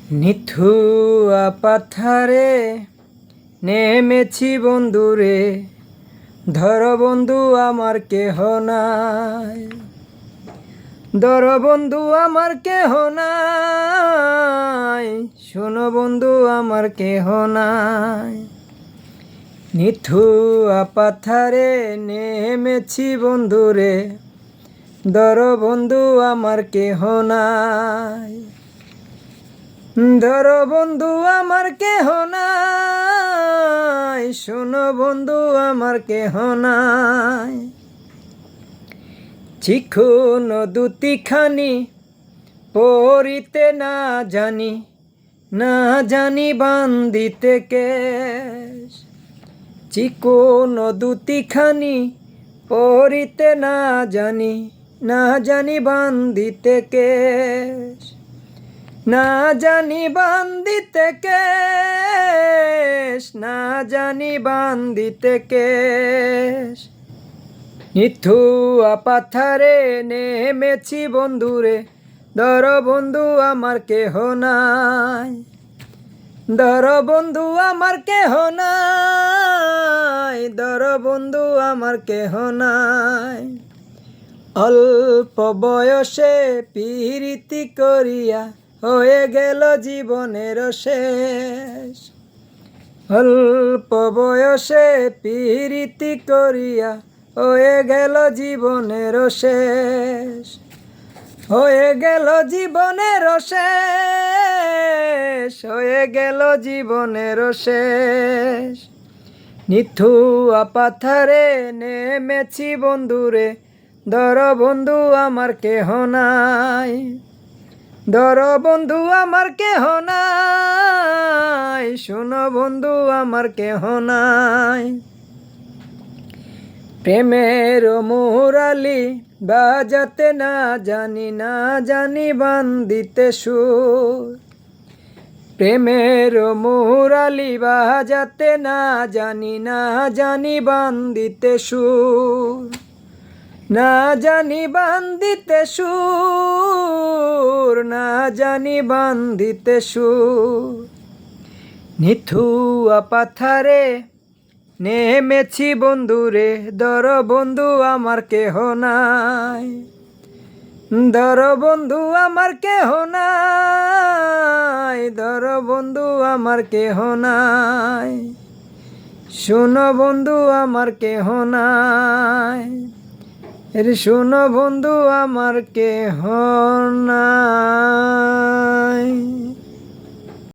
নিথুয়া পাথারে নেমেছি বন্ধুরে, ধর বন্ধু আমার কেহ নাই, ধর বন্ধু আমার কেহ নাই, শোনো বন্ধু আমার কেহ নাই। নিথুয়া পাথারে নেমেছি বন্ধুরে, ধর বন্ধু আমার কেহ নাই, ধর বন্ধু আমার কেহ নাই, শোনো বন্ধু আমার কেহ নাই। চিকন দুটিখানি পরিতে না জানি, না জানি বান্ধিতে কেশ। চিকন দুটিখানি পরিতে না জানি, না জানি বান্ধিতে কেশ, না জানি বান্ধিতে কেশ, না জানি বান্ধিতে কেশ। নিথুয়া পাথারে নেমেছি বন্ধুরে, ধর বন্ধু আমার কেহ নাই, ধর বন্ধু আমার কেহ নাই, ধর বন্ধু আমার কেহ নাই। অল্প বয়সে পিরিতি করিয়া হয়ে গেল জীবনের শেষ, অল্প বয়সে পিরিতি করিয়া হয়ে গেল জীবনের শেষ, হয়ে গেল জীবনের শেষ, হয়ে গেল জীবনের শেষ। নিথুয়া পাথারে নেমেছি বন্ধুরে, ধর বন্ধু আমার কেহ নাই, ধর বন্ধু আমার কেহ নাই, শোনো বন্ধু আমার কেহ নাই। প্রেমের মুরালি বাজাতে না জানি, না জানি বান্ধিতে সুর, প্রেমের মুরালি বাজাতে না জানি, না জানি বান্ধিতে সুর, না জানি বান্ধিতে সুর, না জানি বান্ধিতে সুর। নিথুয়া পাথারে নেমেছি বন্ধুরে, ধর বন্ধু আমার কেহ নাই, ধর বন্ধু আমার কেহ নাই, ধর বন্ধু আমার কেহ নাই, শোনো বন্ধু আমার কেহ নাই, শোনো বন্ধু আমার কেহ নাই।